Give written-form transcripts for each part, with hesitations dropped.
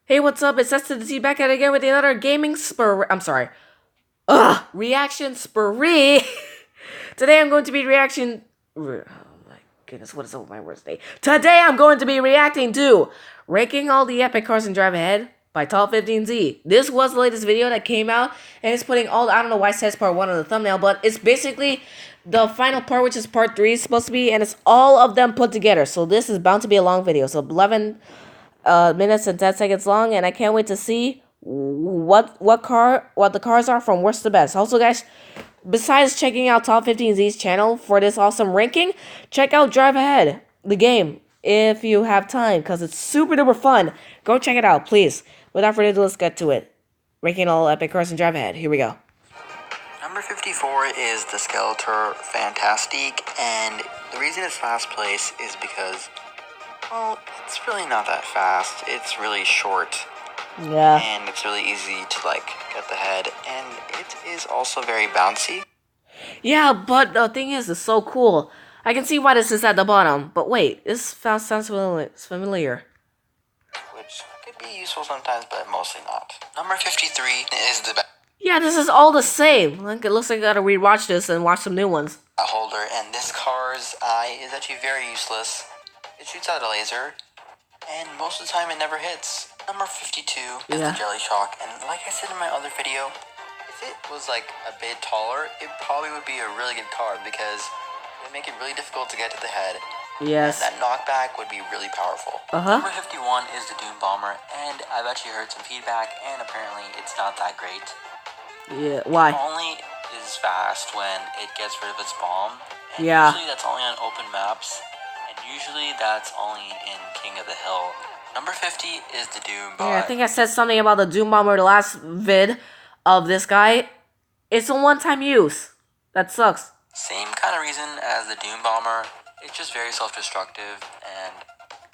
Hey, what's up? It's S to the T back at it again with another gaming reaction spree. Today I'm going to be Oh my goodness, what is up with my words today? Today I'm going to be reacting to ranking all the epic cars in Drive Ahead by Top15z. This was the latest video that came out, and it's putting all. I don't know why it says part 1 on the thumbnail, but it's basically the final part, which is part 3, is supposed to be, and it's all of them put together. So this is bound to be a long video. So 11 minutes and 10 seconds long, and I can't wait to see what the cars are from worst to best. Also, guys, besides checking out Top15z's channel for this awesome ranking, check out Drive Ahead, the game, if you have time, because it's super duper fun. Go check it out, please. Without further ado, let's get to it. Ranking all epic cars in Drive Ahead. Here we go. Number 54 is the Skeletor Fantastique, and the reason it's last place is because, well, it's really not that fast. It's really short. Yeah. And it's really easy to, get the head, and it is also very bouncy. Yeah, but the thing is, it's so cool. I can see why this is at the bottom, but wait, this sounds familiar. Which could be useful sometimes, but mostly not. Number 53 is the Yeah, this is all the same. Like, it looks like I gotta rewatch this and watch some new ones. holder, and this car's eye is actually very useless. It shoots out a laser, and most of the time it never hits. Number 52 is the Jelly Shock, and like I said in my other video, if it was a bit taller, it probably would be a really good car because it would make it really difficult to get to the head. Yes. And that knockback would be really powerful. Number 51 is the Doom Bomber, and I've actually heard some feedback, and apparently it's not that great. Yeah, why? It only is fast when it gets rid of its bomb, and Yeah. usually that's only on open maps, and usually that's only in King of the Hill. Number 50 is the Doom Bot. Yeah, I think I said something about the Doom Bomber the last vid of this guy. It's a one-time use. That sucks. Same kind of reason as the Doom Bomber. It's just very self-destructive, and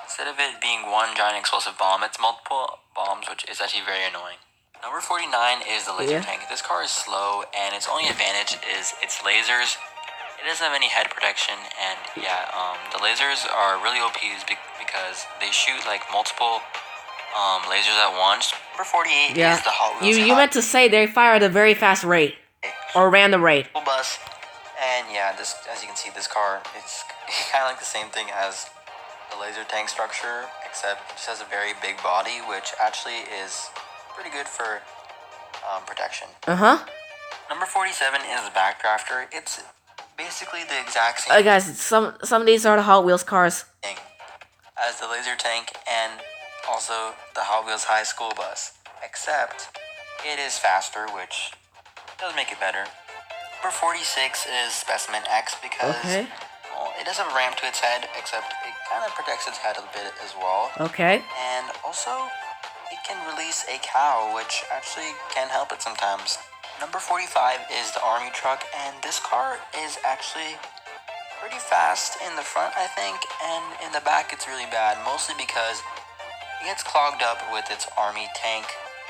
instead of it being one giant explosive bomb, it's multiple bombs, which is actually very annoying. Number 49 is the Laser Tank. This car is slow, and its only advantage is its lasers. It doesn't have any head protection, and the lasers are really OP because they shoot multiple lasers at once. Number 48 is the Hot Wheels. You meant to say they fire at a very fast rate, or random rate. Bus, and this, as you can see, this car, it's kind of like the same thing as the Laser Tank structure, except it just has a very big body, which actually is pretty good for protection. Number 47 is the Backdrafter. It's basically the exact same guys, some of these are the Hot Wheels cars thing as the Laser Tank and also the Hot Wheels High School Bus, except it is faster, which does make it better. Number 46 is Specimen X because well, it doesn't ramp to its head, except it kind of protects its head a bit as well. And also, it can release a cow, which actually can help it sometimes. Number 45 is the Army Truck, and this car is actually pretty fast in the front, I think, and in the back it's really bad, mostly because it gets clogged up with its Army Tank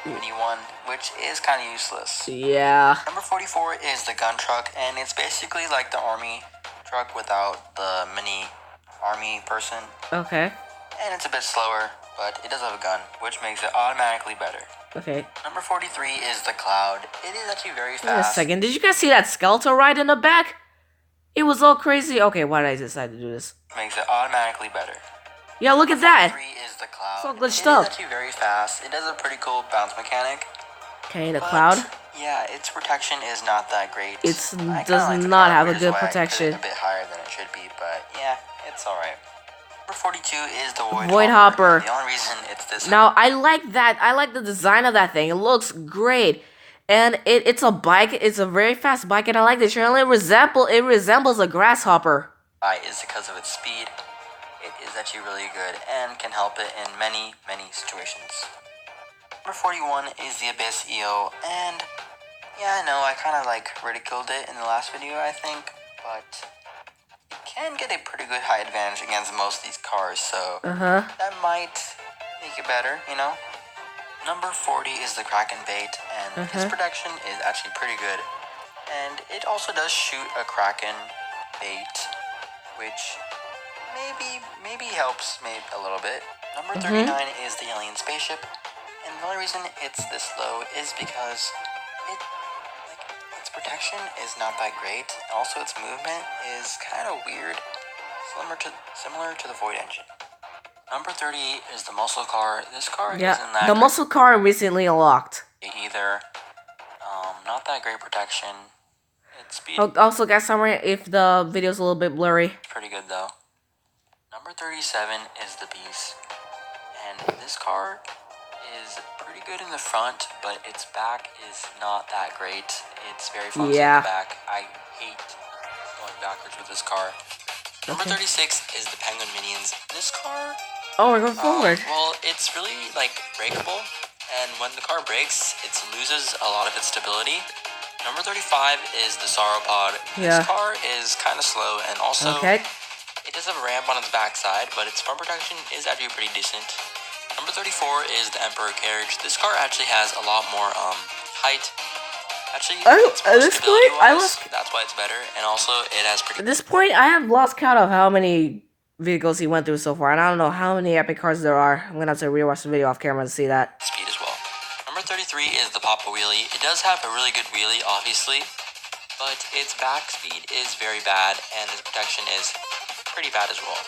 Mini one, which is kind of useless. Yeah. Number 44 is the Gun Truck, and it's basically like the Army truck without the mini army person. Okay. And it's a bit slower, but it does have a gun, which makes it automatically better. Okay. Number 43 is the Cloud. It is actually very fast. Wait a second. Did you guys see that Skeletor ride in the back? It was all crazy. Okay, why did I decide to do this? Makes it automatically better. Yeah, look at that. 43 is the Cloud. It's all glitched up. It is actually very fast. It does a pretty cool bounce mechanic. Okay, the Cloud. Yeah, its protection is not that great. It does not have a good protection. A bit higher than it should be, but yeah, it's alright. Number 42 is the Void Hopper. The only reason it's this. Now, I like that. I like the design of that thing. It looks great. And it's a bike. It's a very fast bike, and I like this. It resembles a grasshopper. Is because of its speed. It is actually really good and can help it in many, many situations. Number 41 is the Abyss EO, and yeah, I know I kind of ridiculed it in the last video, I think, but it can get a pretty good high advantage against most of these cars, so that might make it better, you know? Number 40 is the Kraken Bait, and its protection is actually pretty good, and it also does shoot a Kraken Bait, which maybe helps a little bit. Number 39 is the Alien Spaceship. the only reason it's this low is because it, like, its protection is not that great. Also, its movement is kind of weird, similar to the Void engine. Number 30 is the muscle car. This car isn't that the great muscle car recently unlocked. either. Not that great protection. Its speed Also, guys, sorry if the video's a little bit blurry. pretty good though. Number 37 is the Beast, and this car is pretty good in the front, but its back is not that great. It's very funky in the back. I hate going backwards with this car. Number 36 is the Penguin Minions. This car, Oh, we're going forward. well, it's really like breakable, and when the car breaks, it loses a lot of its stability. Number 35 is the Sauropod. This car is kind of slow, and also it does have a ramp on its backside, but its front protection is actually pretty decent. Number 34 is the Emperor carriage. This car actually has a lot more height. Actually, at this point, that's why it's better, and also it has pretty. At this point, I have lost count of how many vehicles he went through so far, and I don't know how many epic cars there are. I'm gonna have to rewatch the video off camera to see that. Speed as well. Number 33 is the Papa Wheelie. It does have a really good wheelie, obviously, but its back speed is very bad, and its protection is pretty bad as well.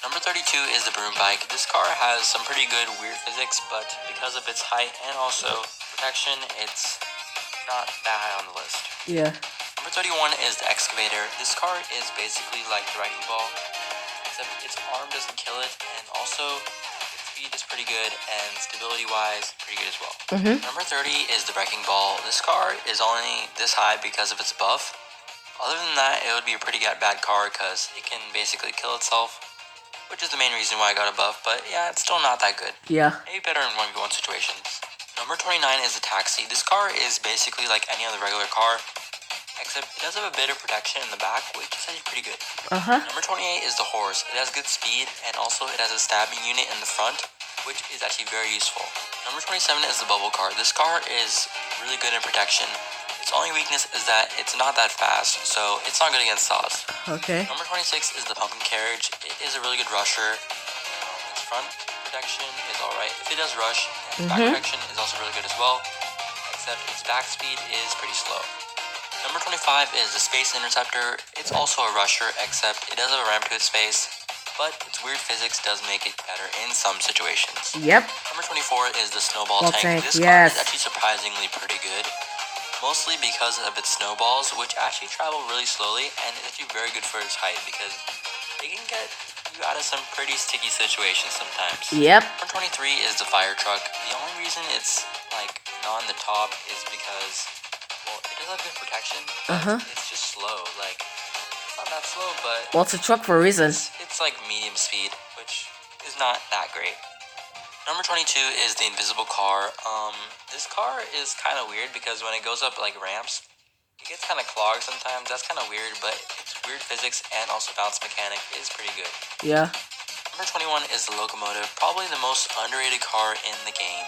Number 32 is the Broom Bike. This car has some pretty good weird physics, but because of its height and also protection, it's not that high on the list. Yeah. Number 31 is the Excavator. This car is basically like the Wrecking Ball, except its arm doesn't kill it, and also its speed is pretty good, and stability-wise, pretty good as well. Number 30 is the Wrecking Ball. This car is only this high because of its buff. Other than that, it would be a pretty bad car because it can basically kill itself, which is the main reason why I got a buff, but yeah, it's still not that good. Yeah. Maybe better in 1v1 situations. Number 29 is the Taxi. This car is basically like any other regular car, except it does have a bit of protection in the back, which is actually pretty good. Number 28 is the Horse. It has good speed, and also it has a stabbing unit in the front, which is actually very useful. Number 27 is the Bubble Car. This car is really good in protection. Its only weakness is that it's not that fast, so it's not good against saws. Okay. Number 26 is the Pumpkin Carriage. It is a really good rusher. Its front protection is alright. If it does rush, its back protection is also really good as well, except its back speed is pretty slow. Number 25 is the Space Interceptor. It's also a rusher, except it does have a ramp to its face, but its weird physics does make it better in some situations. Yep. Number 24 is the Snowball Tank. This car is actually surprisingly pretty good, mostly because of its snowballs, which actually travel really slowly, and it's actually very good for its height because they can get you out of some pretty sticky situations sometimes. Yep. Number 23 is the Fire Truck. The only reason it's like not on the top is because, well, it does have good protection, but it's just slow. Like, it's not that slow, but well, it's a truck for a reason. It's like medium speed, which is not that great. Number 22 is the Invisible Car. This car is kind of weird because when it goes up like ramps, it gets kind of clogged sometimes. That's kind of weird, but its weird physics and also bounce mechanic is pretty good. Yeah. Number 21 is the Locomotive, probably the most underrated car in the game.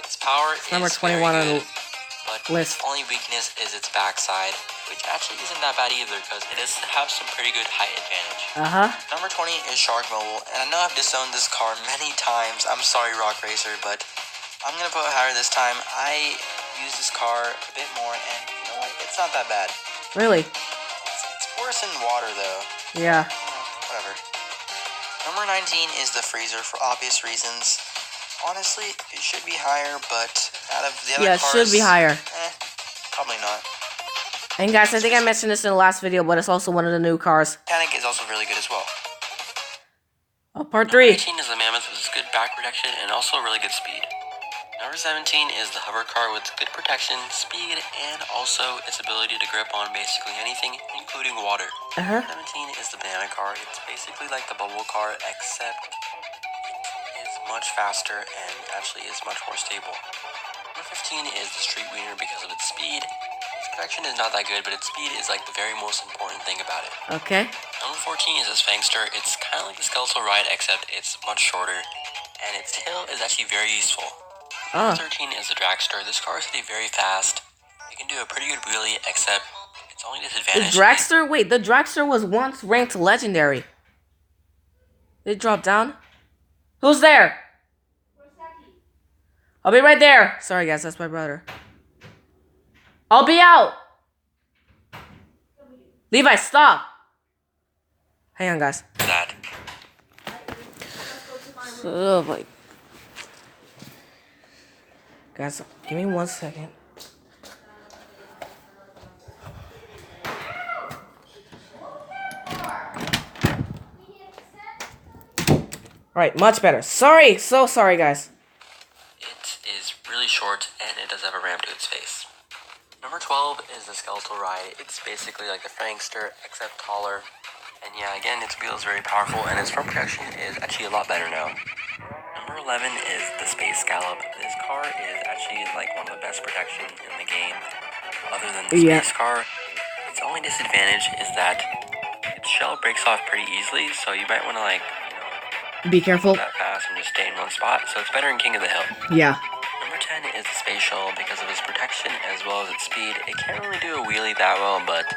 Its power is number 21 very on good, the but list. its only weakness is its backside, which actually isn't that bad either because it does have some pretty good height advantage. Number 20 is Shark Mobile, and I know I've disowned this car many times. I'm sorry, Rock Racer, but I'm gonna put it higher this time. I use this car a bit more, and you know what? It's not that bad. Really? It's worse in water, though. Yeah. Whatever. Number 19 is the Freezer for obvious reasons. Honestly, it should be higher, but out of the other cars... Yeah, it should be higher. Probably not. And guys, I think I mentioned this in the last video, but it's also one of the new cars. Mechanic is also really good as well. Part 3. Number 18 is the Mammoth with good back protection and also really good speed. Number 17 is the Hover Car with good protection, speed, and also its ability to grip on basically anything, including water. 17 is the Banana Car. It's basically like the Bubble Car, except it is much faster and actually is much more stable. Number 15 is the Street Wiener because of its speed. Its protection is not that good, but its speed is like the very most important thing about it. Okay. Number 14 is the Sphinxter. It's kind of like the Skeletal Ride, except it's much shorter, and its tail is actually very useful. Number 13 is the Dragster. This car is actually very fast. It can do a pretty good wheelie, except its only disadvantage. The Dragster? Wait, the Dragster was once ranked legendary. Did it drop down? Who's there? I'll be right there. Sorry, guys, that's my brother. I'll be out. Levi, stop. Hang on, guys. That. Oh, my. Guys, give me 1 second. Alright, much better. Sorry, so sorry, guys. It is really short and it does have a ramp to its face. Number 12 is the Skeletal Ride. It's basically like the Frankster, except taller. And yeah, again, its wheel is very powerful and its front protection is actually a lot better now. Number 11 is the Space Scallop. This car is actually like one of the best protection in the game, other than the Space Car. Its only disadvantage is that its shell breaks off pretty easily, so you might want to like, be careful. That fast and just stay in one spot. So it's better in King of the Hill. Yeah. Number 10 is the Space Shuttle. Because of its protection as well as its speed, it can't really do a wheelie that well, but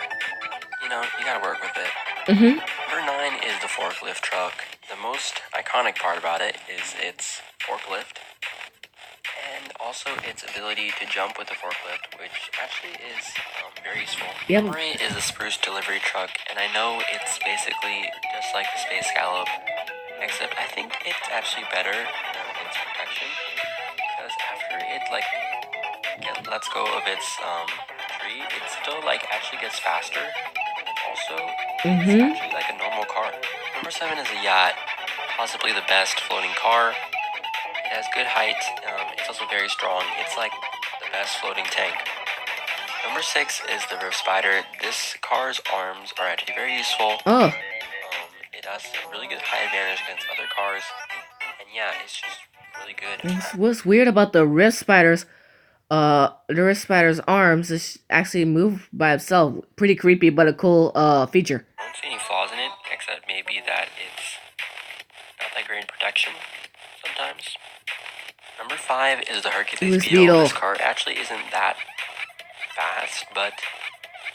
you know, you gotta work with it. Number 9 is the Forklift Truck. The most iconic part about it is its forklift, and also its ability to jump with the forklift, which actually is very useful. Yep. Number 8 is the Spruce Delivery Truck, and I know it's basically just like the Space Scallop, except I think it's actually better than its protection, because after it like lets go of its tree, it still like actually gets faster, and also it's actually like a normal car. Number 7 is a yacht, possibly the best floating car. It has good height. It's also very strong. It's like the best floating tank. Number 6 is the Rift Spider. This car's arms are actually very useful. It has a really good height advantage against other cars, and yeah, it's just really good. What's weird about the Rift Spider's arms is actually move by itself. Pretty creepy, but a cool feature. I don't see any flaws in it, except maybe that it's not that great in protection sometimes. Number 5 is the Hercules Beetle. This car actually isn't that fast, but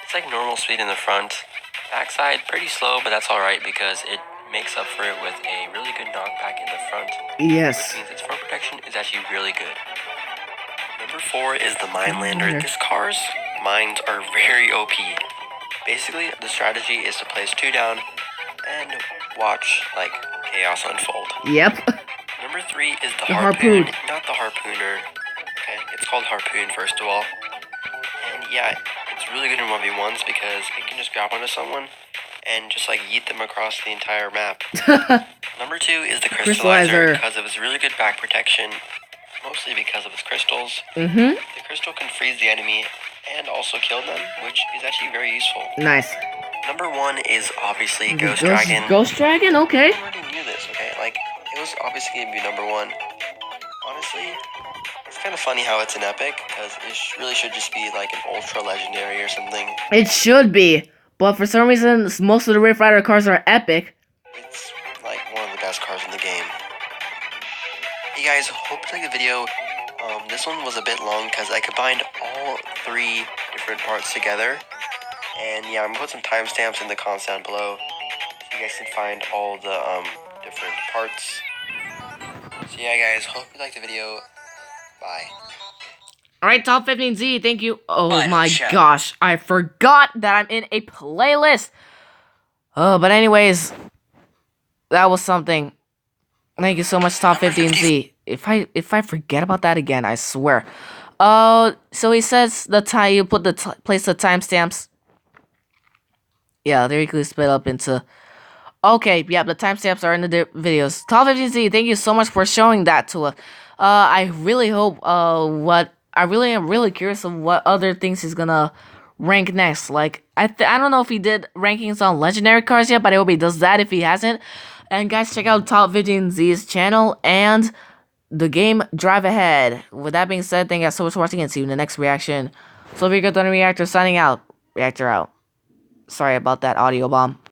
it's like normal speed in the front. Backside, pretty slow, but that's alright because it makes up for it with a really good knockback in the front. Yes. Which means its front protection is actually really good. Number 4 is the Minelander. This car's mines are very OP. Basically, the strategy is to place 2 down and watch, like, chaos unfold. Yep. Number 3 is the Harpoon. Not the Harpooner. Okay, it's called Harpoon, first of all. And yeah, it's really good in 1v1s because it can just grab onto someone and just like yeet them across the entire map. Number 2 is the Crystallizer because of its really good back protection, mostly because of its crystals. The crystal can freeze the enemy and also kill them, which is actually very useful. Nice. Number 1 is obviously Ghost Dragon. Ghost Dragon? Okay. I already knew this, okay? Like, it was obviously going to be number 1. Honestly, it's kind of funny how it's an epic, because it really should just be like an ultra legendary or something. It should be, but for some reason, most of the Rift Rider cars are epic. It's like one of the best cars in the game. Hey guys, hope you liked the video. This one was a bit long because I combined all 3 different parts together. And yeah, I'm gonna put some timestamps in the comments down below so you guys can find all the different parts. So yeah guys, hope you liked the video. Bye. Alright, Top15z, thank you. Oh my gosh, I forgot that I'm in a playlist. Oh, but anyways, that was something. Thank you so much, Top15z. If I forget about that again, I swear. So he says you put place the timestamps. Yeah, they're equally split up into. Okay, yeah, the timestamps are in the videos. Top15z, thank you so much for showing that to us. I really hope I really am really curious of what other things he's gonna rank next. Like I don't know if he did rankings on legendary cars yet, but I hope he does that if he hasn't. And guys, check out Top15z's channel and the game Drive Ahead. With that being said, thank you guys so much for watching and see you in the next reaction. So if you're good, Reactor signing out. Reactor out. Sorry about that audio bomb.